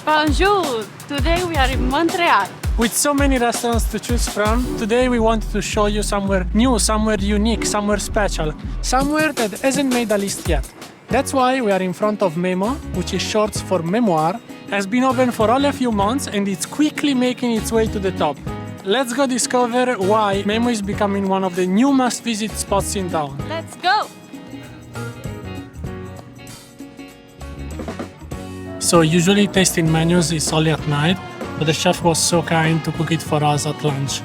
Bonjour! Today we are in Montreal. With so many restaurants to choose from, today we wanted to show you somewhere new, somewhere unique, somewhere special, somewhere that hasn't made a list yet. That's why we are in front of Mèmo, which is short for memoir, has been open for only a few months and it's quickly making its way to the top. Let's go discover why Mèmo is becoming one of the new must-visit spots in town. Let's go! So usually tasting menus is only at night, but the chef was so kind to cook it for us at lunch.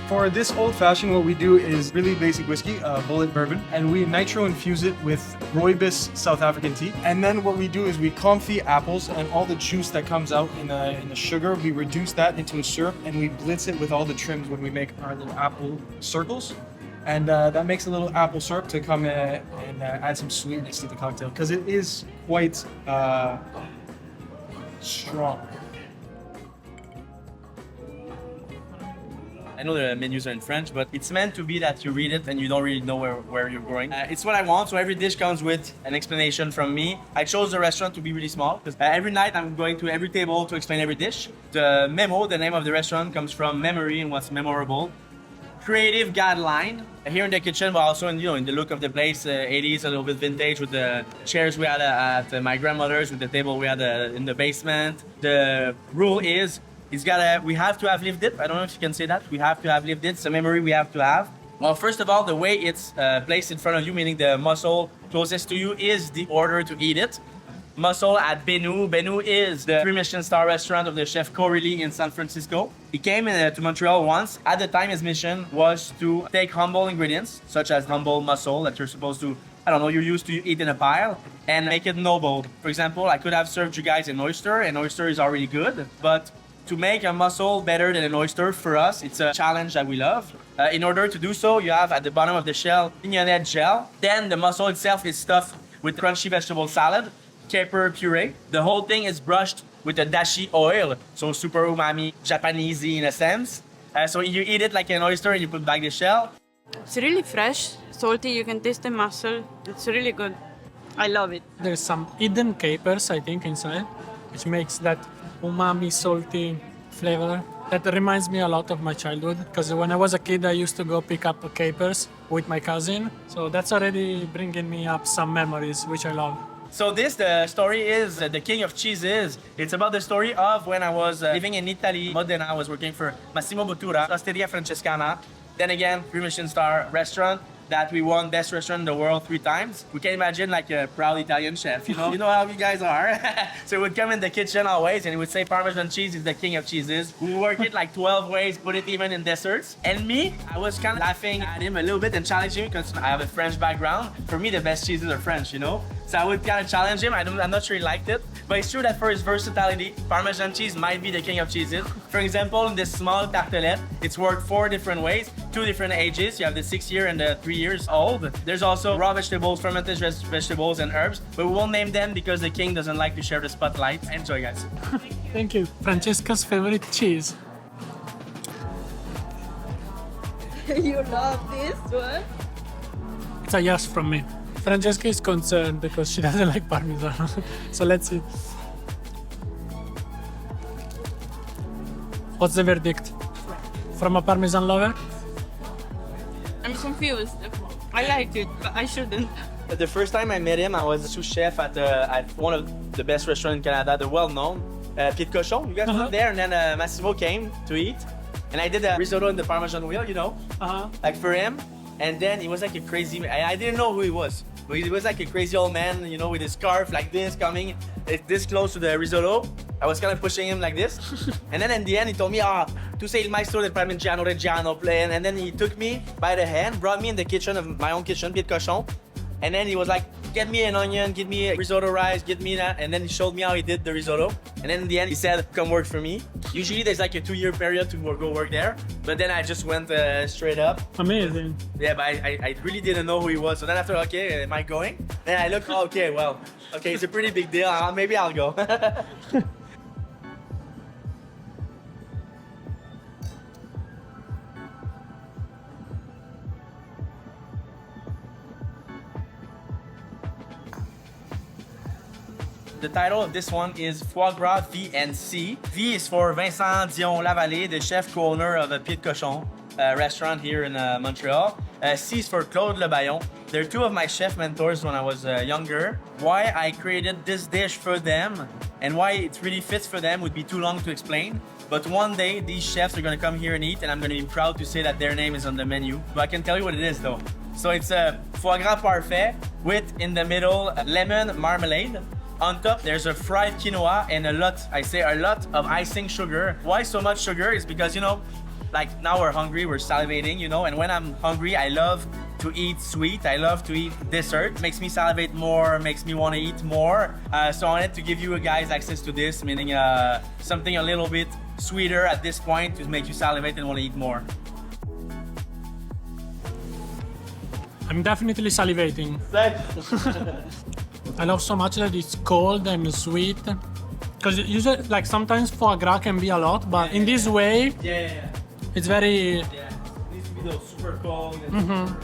For this old-fashioned, what we do is really basic whiskey, bullet bourbon, and we nitro infuse it with rooibos South African tea. And then what we do is we confit apples and all the juice that comes out in the sugar, we reduce that into a syrup and we blitz it with all the trims when we make our little apple circles. And that makes a little apple syrup to come and add some sweetness to the cocktail because it is quite strong. I know the menus are in French, but it's meant to be that you read it and you don't really know where you're going. It's what I want, so every dish comes with an explanation from me. I chose the restaurant to be really small because every night I'm going to every table to explain every dish. The Mèmo, the name of the restaurant, comes from memory and what's memorable. Creative guideline here in the kitchen, but also in the look of the place, 80s, a little bit vintage with the chairs we had at my grandmother's, with the table we had in the basement. The rule is we have to have lived it. I don't know if you can say that. We have to have lived it. It's a memory we have to have. Well, first of all, the way it's placed in front of you, meaning the mussel closest to you, is the order to eat it. Mussel at Benu. Benu is the 3 Michelin star restaurant of the chef Corelli in San Francisco. He came to Montreal once. At the time, his mission was to take humble ingredients, such as humble mussel that you're supposed to, you're used to eat in a pile, and make it noble. For example, I could have served you guys an oyster. An oyster is already good, but to make a mussel better than an oyster, for us, it's a challenge that we love. In order to do so, you have at the bottom of the shell, mignonette gel. Then the mussel itself is stuffed with crunchy vegetable salad, caper puree. The whole thing is brushed with a dashi oil, so super umami, Japanesey in a sense. So you eat it like an oyster and you put back the shell. It's really fresh, salty, you can taste the mussel. It's really good. I love it. There's some hidden capers, I think, inside, which makes that umami, salty flavor. That reminds me a lot of my childhood, because when I was a kid, I used to go pick up capers with my cousin. So that's already bringing me up some memories, which I love. So the story is the king of cheeses. It's about the story of when I was living in Italy, Modena. I was working for Massimo Bottura, Osteria Francescana. Then again, 3 Michelin star restaurant that we won best restaurant in the world 3 times. We can imagine like a proud Italian chef, you know how you guys are. So he would come in the kitchen always and he would say Parmesan cheese is the king of cheeses. We work it like 12 ways, put it even in desserts. And me, I was kind of laughing at him a little bit and challenging him because I have a French background. For me, the best cheeses are French, So I would kind of challenge him. I'm not sure he liked it. But it's true that for his versatility, Parmesan cheese might be the king of cheeses. For example, in this small tartelette, it's worked 4 different ways, 2 different ages. You have the 6-year and the 3 years old. There's also raw vegetables, fermented vegetables, and herbs. But we won't name them because the king doesn't like to share the spotlight. Enjoy, guys. Thank you. Francesca's favorite cheese. You love this one? It's a yes from me. Francesca is concerned because she doesn't like Parmesan. So let's see. What's the verdict? From a Parmesan lover? I'm confused. I like it, but I shouldn't. The first time I met him, I was a sous chef at one of the best restaurants in Canada, the well-known Pique-assiette. You guys were there, and then Massimo came to eat. And I did a risotto in the Parmesan wheel, like for him. And then he was like a crazy, I didn't know who he was. But he was like a crazy old man, with his scarf like this, coming this close to the risotto. I was kind of pushing him like this. And then in the end, he told me, tu sei il maestro del Parmigiano Reggiano plan. And then he took me by the hand, brought me in the kitchen of my own kitchen, Pique-assiette. And then he was like, get me an onion, get me a risotto rice, get me that. And then he showed me how he did the risotto. And then in the end, he said, come work for me. Usually there's like a 2-year period to go work there. But then I just went straight up. Amazing. Yeah, but I really didn't know who he was. So then after, okay, am I going? Then I look, okay, it's a pretty big deal. Maybe I'll go. The title of this one is Foie Gras V and C. V is for Vincent Dion Lavallée, the chef co-owner of a Pied Cochon restaurant here in Montreal. C is for Claude Le Bayon. They're two of my chef mentors when I was younger. Why I created this dish for them and why it really fits for them would be too long to explain. But one day, these chefs are gonna come here and eat, and I'm gonna be proud to say that their name is on the menu. But I can tell you what it is though. So it's a foie gras parfait with, in the middle, lemon marmalade. On top, there's a fried quinoa and a lot of icing sugar. Why so much sugar? Is because, you know, like now we're hungry, we're salivating, you know, and when I'm hungry, I love to eat sweet. I love to eat dessert. Makes me salivate more, makes me want to eat more. So I wanted to give you guys access to this, meaning something a little bit sweeter at this point to make you salivate and want to eat more. I'm definitely salivating. I love so much that it's cold and sweet. Because usually, like sometimes foie gras can be a lot, but in this way, it's very... Yeah, it needs to be those super cold. And super...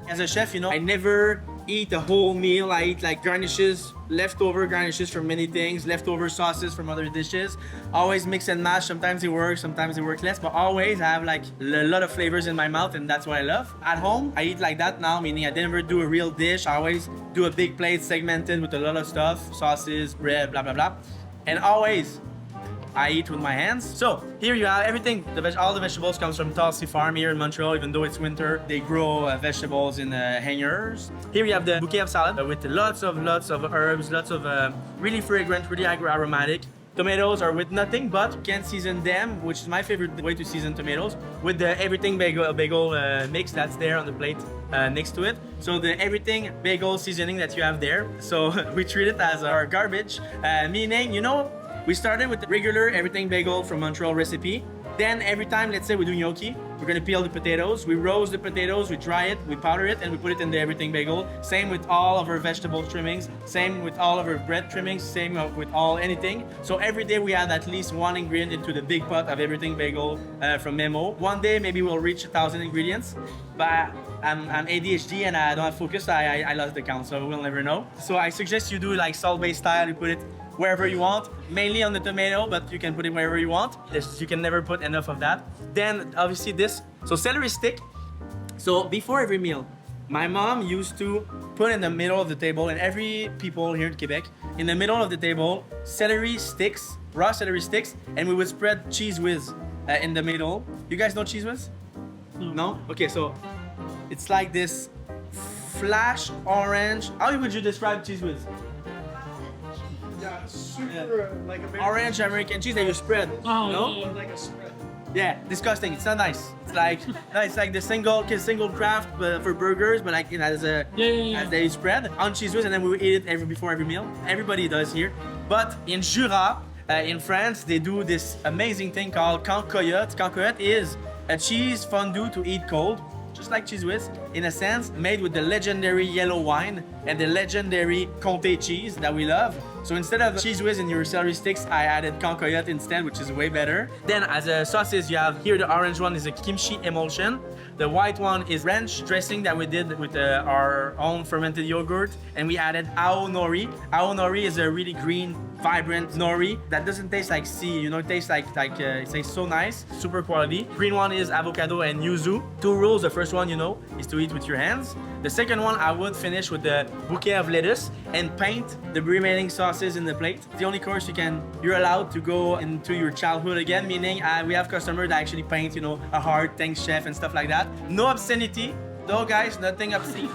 As a chef, you know, I never eat a whole meal. I eat like garnishes, leftover garnishes from many things, leftover sauces from other dishes. Always mix and match. Sometimes it works, sometimes it works less, but always I have like a lot of flavors in my mouth, and that's what I love. At home, I eat like that now, meaning I never do a real dish. I always do a big plate segmented with a lot of stuff, sauces, bread, blah, blah, blah. And always I eat with my hands. So here you have everything. All the vegetables comes from Tulsi Farm here in Montreal. Even though it's winter, they grow vegetables in hangers. Here you have the bouquet of salad with lots of herbs, lots of really fragrant, really aromatic. Tomatoes are with nothing, but you can season them, which is my favorite way to season tomatoes, with the everything bagel mix that's there on the plate next to it. So the everything bagel seasoning that you have there. So we treat it as our garbage, meaning, you know, we started with the regular everything bagel from Montreal recipe. Then every time, let's say we do gnocchi, we're gonna peel the potatoes, we roast the potatoes, we dry it, we powder it, and we put it in the everything bagel. Same with all of our vegetable trimmings, same with all of our bread trimmings, same with all anything. So every day we add at least one ingredient into the big pot of everything bagel from Mèmo. One day maybe we'll reach 1,000 ingredients, but I'm ADHD and I don't have focus, I lost the count, so we'll never know. So I suggest you do like salt-based style, you put it wherever you want, mainly on the tomato, but you can put it wherever you want. You can never put enough of that. Then obviously this, so celery stick. So before every meal, my mom used to put in the middle of the table, and every people here in Quebec, in the middle of the table, celery sticks, raw celery sticks, and we would spread cheese whiz in the middle. You guys know cheese whiz? No? Okay, so it's like this flash orange. How would you describe cheese whiz? Yeah, super like American. Orange American cheese that you spread. Oh, no? yeah. Like a spread. Yeah, disgusting. It's not nice. It's like no, it's like the single craft for burgers, but like, you know, as they spread on cheese whiz, and then we would eat it before every meal. Everybody does here. But in Jura, in France, they do this amazing thing called cancoyote. Cancoyote is a cheese fondue to eat cold, just like cheese whiz, in a sense, made with the legendary yellow wine and the legendary Comté cheese that we love. So instead of cheese whiz in your celery sticks, I added cancoyote instead, which is way better. Then as a sauces, you have here the orange one is a kimchi emulsion. The white one is ranch dressing that we did with our own fermented yogurt, and we added ao nori. Ao nori is a really green, vibrant nori that doesn't taste like sea, you know, it tastes like it tastes so nice, super quality. Green one is avocado and yuzu. Two rules. The first one, you know, is to eat with your hands. The second one, I would finish with the bouquet of lettuce and paint the remaining sauces in the plate. The only course you're allowed to go into your childhood again, meaning we have customers that actually paint, you know, a heart, thanks chef and stuff like that. No obscenity, though, guys, nothing obscene.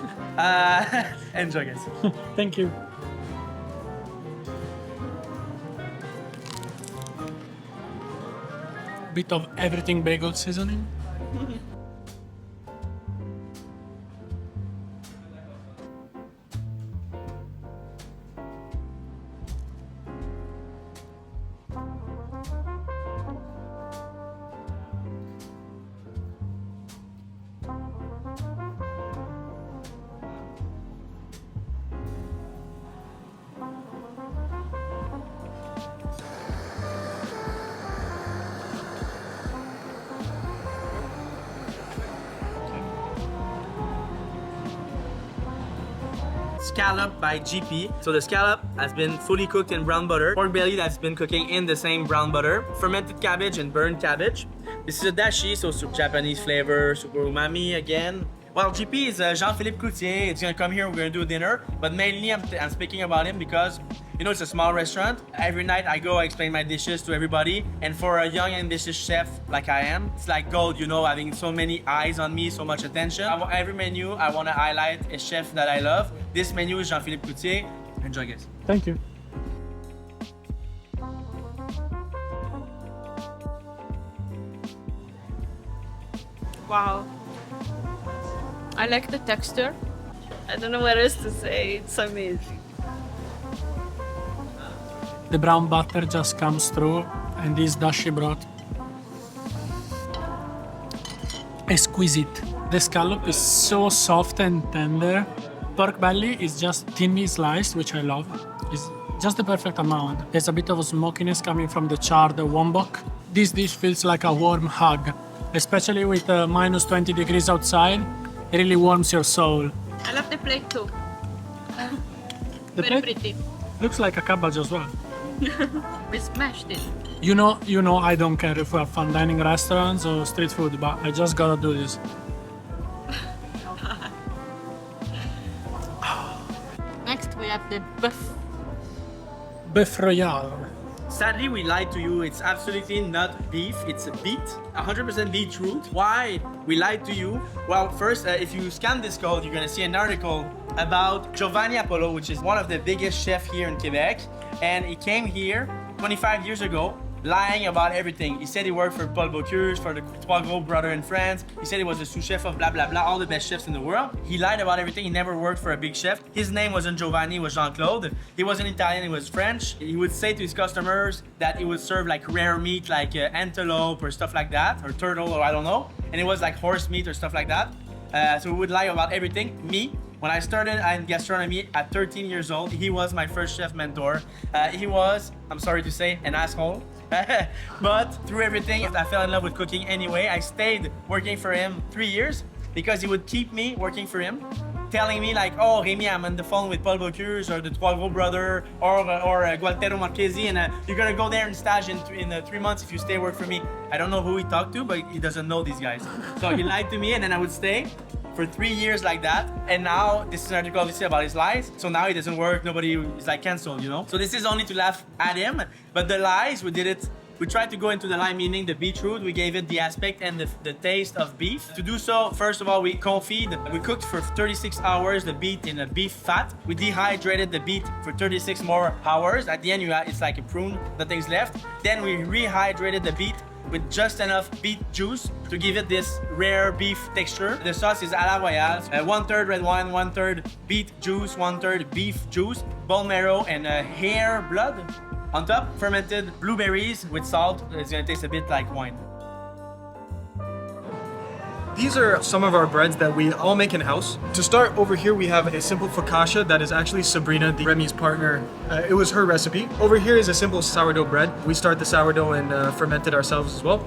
Enjoy, guys. Thank you. Bit of everything bagel seasoning. Scallop by GP. So the scallop has been fully cooked in brown butter. Pork belly that's been cooking in the same brown butter. Fermented cabbage and burnt cabbage. This is a dashi, so Japanese flavor, super umami again. Well, GP is Jean-Philippe Coutier. It's gonna come here, we're gonna do a dinner. But mainly I'm speaking about him because, you know, it's a small restaurant. Every night I go, I explain my dishes to everybody. And for a young ambitious chef like I am, it's like gold, you know, having so many eyes on me, so much attention. Every menu, I wanna highlight a chef that I love. This menu is Jean-Philippe Coutier. Enjoy, guys. Thank you. Wow. I like the texture. I don't know what else to say. It's amazing. The brown butter just comes through, and this dashi broth. Exquisite. The scallop is so soft and tender. Pork belly is just thinly sliced, which I love. It's just the perfect amount. There's a bit of smokiness coming from the charred wombok. This dish feels like a warm hug, especially with minus 20 degrees outside. It really warms your soul. I love the plate too. The Very plate pretty. looks like a cabbage as well. We smashed it. You know, I don't care if we have fine dining restaurants or street food, but I just gotta do this. Next we have the buff. Beef royale. Sadly, we lied to you. It's absolutely not beef. It's a beet, 100% beetroot. Why we lied to you? Well, first, if you scan this code, you're gonna see an article about Giovanni Apollo, which is one of the biggest chefs here in Quebec. And he came here 25 years ago, lying about everything. He said he worked for Paul Bocuse, for the Trois Gros brother in France. He said he was a sous chef of blah, blah, blah, all the best chefs in the world. He lied about everything. He never worked for a big chef. His name wasn't Giovanni, it was Jean-Claude. He wasn't Italian, he was French. He would say to his customers that he would serve like rare meat, like antelope or stuff like that, or turtle, or I don't know. And it was like horse meat or stuff like that. So he would lie about everything. Me, when I started in gastronomy at 13 years old, he was my first chef mentor. He was, I'm sorry to say, an asshole. But through everything, I fell in love with cooking anyway. I stayed working for him 3 years because he would keep me working for him, telling me like, oh, Rémi, I'm on the phone with Paul Bocuse or the Trois Gros brother or Gualtero Marchesi, and you're gonna go there and stage in 3 months if you stay work for me. I don't know who he talked to, but he doesn't know these guys. So he lied to me, and then I would stay for 3 years like that. And now this is an article obviously about his lies. So now he doesn't work, nobody is like canceled, you know? So this is only to laugh at him, but the lies, we tried to go into the lie, meaning the beetroot. We gave it the aspect and the taste of beef. To do so, first of all, we confit. We cooked for 36 hours the beet in a beef fat. We dehydrated the beet for 36 more hours. At the end, it's like a prune, nothing's left. Then we rehydrated the beet with just enough beet juice to give it this rare beef texture. The sauce is à la royale. 1/3 red wine, 1/3 beet juice, 1/3 beef juice, bone marrow, and hare blood. On top, fermented blueberries with salt. It's gonna taste a bit like wine. These are some of our breads that we all make in-house. To start, over here we have a simple focaccia that is actually Sabrina, Remy's partner. It was her recipe. Over here is a simple sourdough bread. We start the sourdough and ferment it ourselves as well.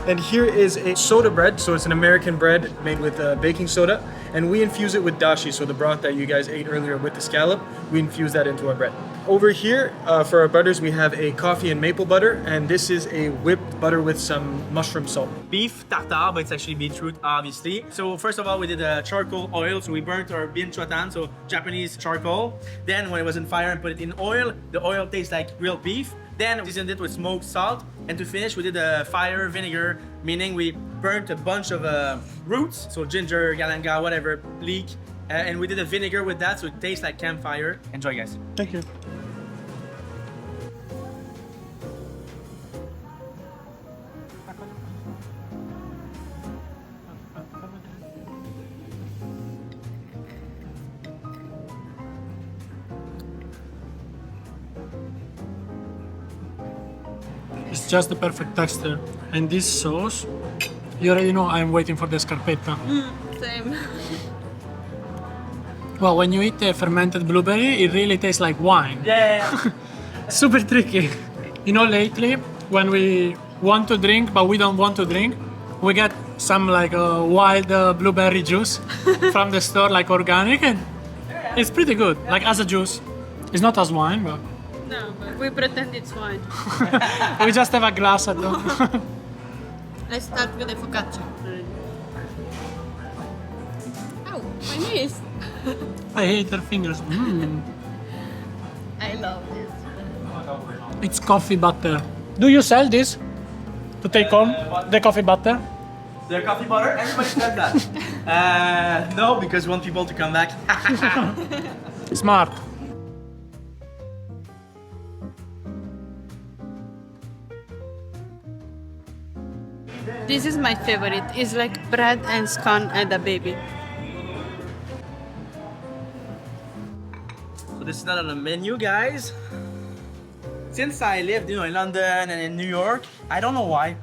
And here is a soda bread, so it's an American bread made with baking soda, and we infuse it with dashi, so the broth that you guys ate earlier with the scallop, we infuse that into our bread. Over here, for our butters, we have a coffee and maple butter, and this is a whipped butter with some mushroom salt. Beef tartare, but it's actually beetroot, obviously. So first of all, we did a charcoal oil, so we burnt our bin chotan, so Japanese charcoal. Then when it was in fire and put it in oil, the oil tastes like real beef. Then we seasoned it with smoked salt, and to finish, we did a fire vinegar, meaning we burnt a bunch of roots, so ginger, galanga, whatever, leek, and we did a vinegar with that, so it tastes like campfire. Enjoy, guys. Thank you. It's just the perfect texture. And this sauce, you already know I'm waiting for the scarpetta. Same. Well, when you eat a fermented blueberry, it really tastes like wine. Yeah. Super tricky. You know, lately, when we want to drink, but we don't want to drink, we get some like wild blueberry juice from the store, like organic, and It's pretty good, like as a juice. It's not as wine, but No, but we pretend it's wine. we just have a glass at home. Let's start with the focaccia. Ow, my knees. I hate her fingers. I love this. It's coffee butter. Do you sell this to take home? The coffee butter? The coffee butter, everybody said that. No, because we want people to come back. Smart. This is my favorite. It's like bread and scone and a baby. So this is not on the menu, guys. Since I lived, in London and in New York, I don't know why,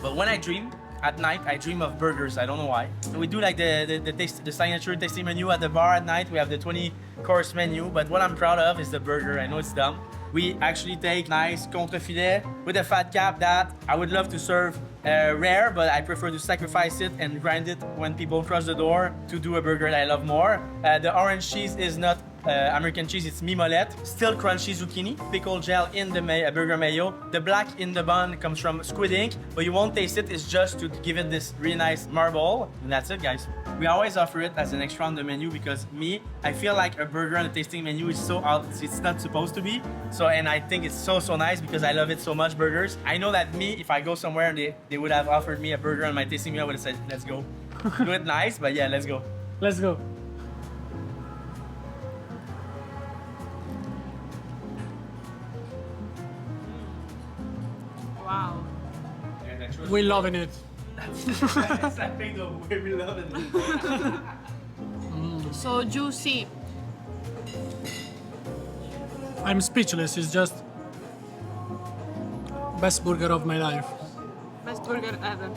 but when I dream at night, I dream of burgers. I don't know why. We do like the signature tasting menu at the bar at night. We have the 20-course menu, but what I'm proud of is the burger. I know it's dumb. We actually take nice contrefilet with a fat cap that I would love to serve rare, but I prefer to sacrifice it and grind it when people cross the door to do a burger that I love more. The orange cheese is not American cheese, it's mimolette. Still crunchy zucchini, pickle gel in the burger mayo. The black in the bun comes from squid ink, but you won't taste it. It's just to give it this really nice marble. And that's it, guys. We always offer it as an extra on the menu because I feel like a burger on the tasting menu is so out, it's not supposed to be. So, and I think it's so nice because I love it so much, burgers. I know that if I go somewhere and they would have offered me a burger on my tasting menu, I would have said, let's go. Do it nice, but yeah, let's go. Let's go. Wow. We're loving it. That's I think the way we love it. So juicy. I'm speechless. It's just best burger of my life. Best burger ever.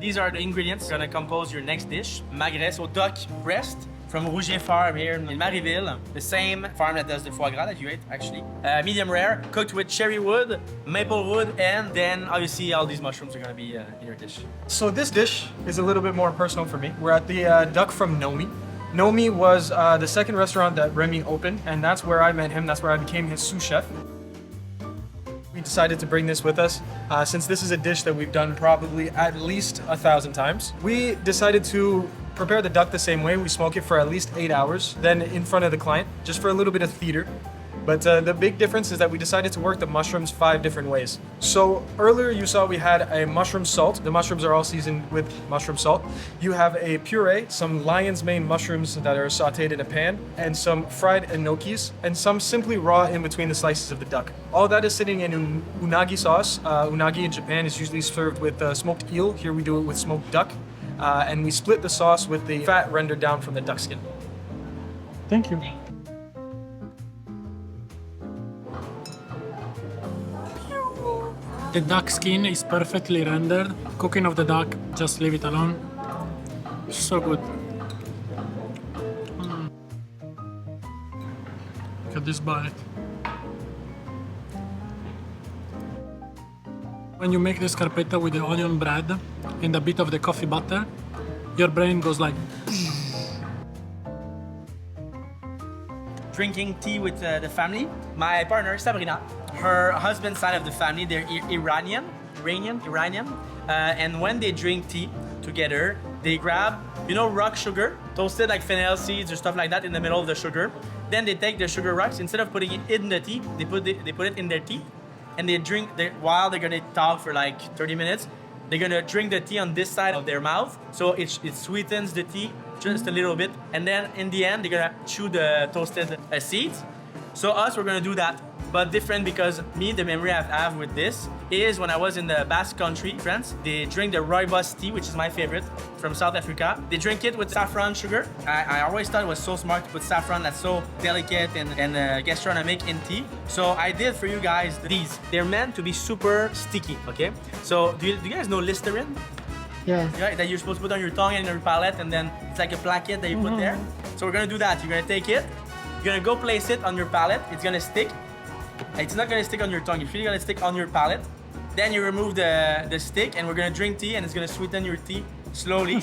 These are the ingredients gonna compose your next dish. Magret, so duck breast from Rougier Farm here in Marieville. The same farm that does the foie gras that you ate, actually. Medium rare, cooked with cherry wood, maple wood, and then obviously all these mushrooms are gonna be in your dish. So this dish is a little bit more personal for me. We're at the Duck from Nomi. Nomi was the second restaurant that Remy opened, and that's where I met him. That's where I became his sous chef. We decided to bring this with us since this is a dish that we've done probably at least 1,000 times. We decided to prepare the duck the same way. We smoke it for at least 8 hours, then in front of the client, just for a little bit of theater. But the big difference is that we decided to work the mushrooms 5 different ways. So earlier you saw we had a mushroom salt. The mushrooms are all seasoned with mushroom salt. You have a puree, some lion's mane mushrooms that are sauteed in a pan, and some fried enokis, and some simply raw in between the slices of the duck. All that is sitting in unagi sauce. Unagi in Japan is usually served with smoked eel. Here we do it with smoked duck. And we split the sauce with the fat rendered down from the duck skin. Thank you. The duck skin is perfectly rendered. Cooking of the duck, just leave it alone. So good. Look at this bite. When you make the scarpetta with the onion bread and a bit of the coffee butter, your brain goes like... Drinking tea with the family. My partner, Sabrina, her husband's side of the family, they're Iranian. And when they drink tea together, they grab, rock sugar, toasted like fennel seeds or stuff like that in the middle of the sugar. Then they take the sugar rocks, instead of putting it in the tea, they put it in their tea. And they drink, while they're gonna talk for like 30 minutes, they're gonna drink the tea on this side of their mouth. So it sweetens the tea just a little bit. And then in the end, they're gonna chew the toasted seeds. So we're gonna do that, but different because the memory I have with this is when I was in the Basque country, France, they drink the rooibos tea, which is my favorite, from South Africa. They drink it with saffron sugar. I always thought it was so smart to put saffron that's so delicate and gastronomic in tea. So I did for you guys these. They're meant to be super sticky, okay? So do you guys know Listerine? Yeah. Yeah, that you're supposed to put on your tongue and your palate, and then it's like a placket that you put there. So we're gonna do that. You're gonna take it, you're gonna go place it on your palate, it's gonna stick. It's not gonna stick on your tongue. It's really gonna stick on your palate. Then you remove the stick, and we're gonna drink tea, and it's gonna sweeten your tea slowly.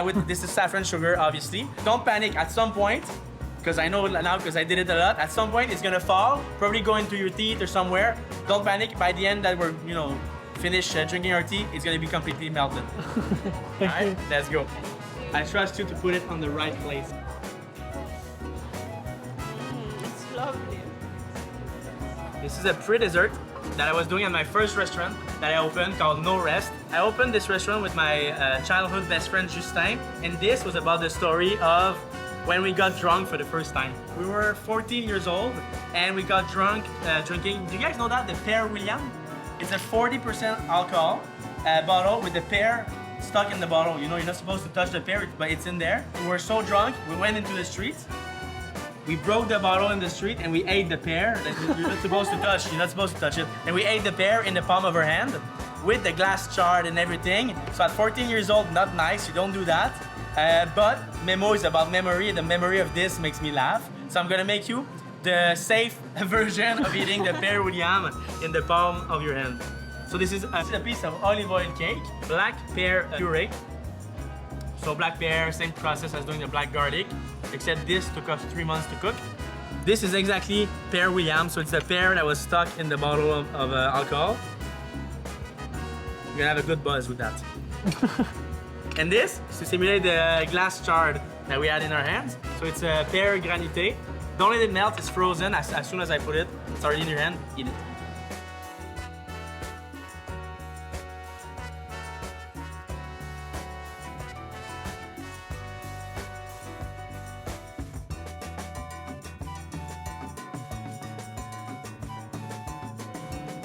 With this is saffron sugar, obviously. Don't panic. At some point, because I know now because I did it a lot. At some point, it's gonna fall, probably go into your teeth or somewhere. Don't panic. By the end that we're finish drinking our tea, it's gonna be completely melted. Alright, let's go. I trust you to put it on the right place. It's lovely. This is a pre-dessert that I was doing at my first restaurant that I opened called No Rest. I opened this restaurant with my childhood best friend Justin, and this was about the story of when we got drunk for the first time. We were 14 years old and we got drunk drinking. Do you guys know that? The Pear William? It's a 40% alcohol bottle with the pear stuck in the bottle. You're not supposed to touch the pear, but it's in there. We were so drunk, we went into the street. We broke the bottle in the street and we ate the pear that you're not supposed to touch. You're not supposed to touch it. And we ate the pear in the palm of our hand with the glass shard and everything. So at 14 years old, not nice. You don't do that. But Memo is about memory. The memory of this makes me laugh. So I'm gonna make you the safe version of eating the pear William in the palm of your hand. So this is a piece of olive oil cake, black pear puree. So black pear, same process as doing the black garlic, except this took us 3 months to cook. This is exactly pear William, so it's the pear that was stuck in the bottle of alcohol. You're gonna have a good buzz with that. And this is to simulate the glass shard that we had in our hands. So it's a pear granité. Don't let it melt, it's frozen. As soon as I put it, it's already in your hand, eat it.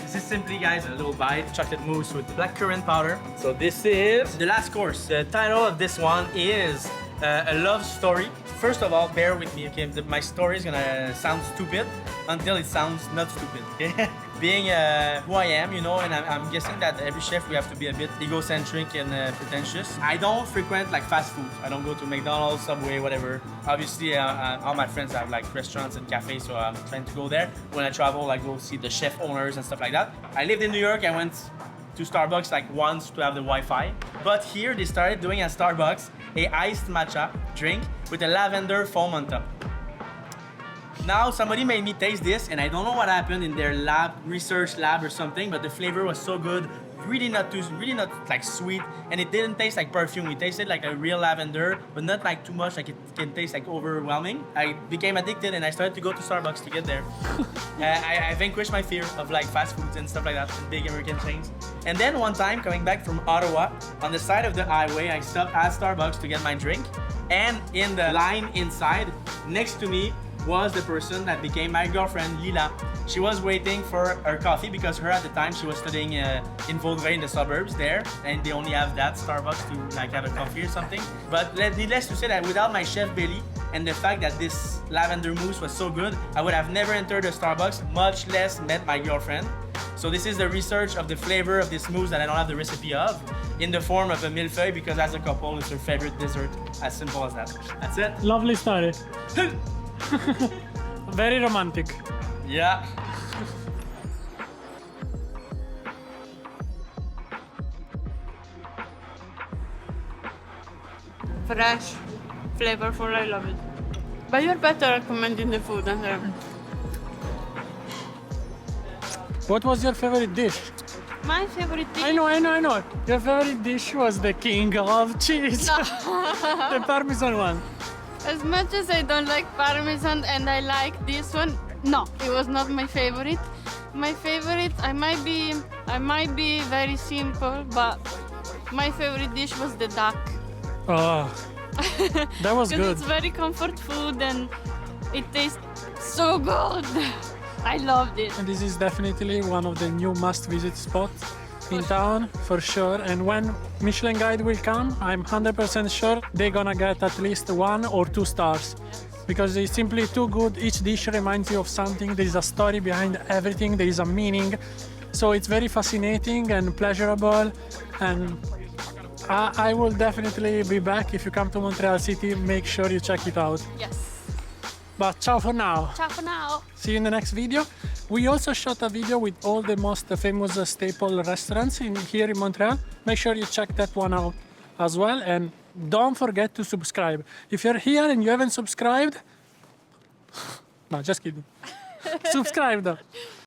This is simply, guys, a little bite, chocolate mousse with blackcurrant powder. So this is the last course. The title of this one is a love story. First of all, bear with me, okay? My story is gonna sound stupid until it sounds not stupid, okay? Being who I am, and I'm guessing that every chef, we have to be a bit egocentric and pretentious. I don't frequent like fast food. I don't go to McDonald's, Subway, whatever. Obviously, all my friends have like restaurants and cafes, so I'm trying to go there. When I travel, I go see the chef owners and stuff like that. I lived in New York. I went to Starbucks like once to have the Wi-Fi. But here they started doing at Starbucks a iced matcha drink with a lavender foam on top. Now somebody made me taste this, and I don't know what happened in their research lab or something, but the flavor was so good, really not like sweet, and it didn't taste like perfume. It tasted like a real lavender, but not like too much, like it can taste like overwhelming. I became addicted and I started to go to Starbucks to get there. I vanquished my fear of like fast foods and stuff like that, big American chains. And then one time, coming back from Ottawa, on the side of the highway, I stopped at Starbucks to get my drink, and in the line inside, next to me, was the person that became my girlfriend, Lila. She was waiting for her coffee because her at the time she was studying in Vaudreuil in the suburbs there, and they only have that Starbucks to like have a coffee or something. But needless to say that without my chef belly and the fact that this lavender mousse was so good, I would have never entered a Starbucks, much less met my girlfriend. So this is the research of the flavor of this mousse that I don't have the recipe of, in the form of a millefeuille, because as a couple, it's her favorite dessert. As simple as that. That's it. Lovely story. Very romantic. Yeah. Fresh, flavorful, I love it. But you're better recommending the food than them. What was your favorite dish? My favorite dish. I know. Your favorite dish was the king of cheese. The Parmesan one. As much as I don't like Parmesan and I like this one, no, it was not my favorite. My favorite, I might be very simple, but my favorite dish was the duck. Oh, that was good. It's very comfort food and it tastes so good. I loved it. And this is definitely one of the new must-visit spots in town, for sure. And when Michelin Guide will come, I'm 100% sure they're gonna get at least 1 or 2 stars, because it's simply too good. Each dish reminds you of something. There is a story behind everything. There is a meaning. So it's very fascinating and pleasurable. And I will definitely be back. If you come to Montreal City, make sure you check it out. Yes. But ciao for now. Ciao for now. See you in the next video. We also shot a video with all the most famous staple restaurants here in Montreal. Make sure you check that one out as well. And don't forget to subscribe. If you're here and you haven't subscribed, no, just kidding. Subscribe though.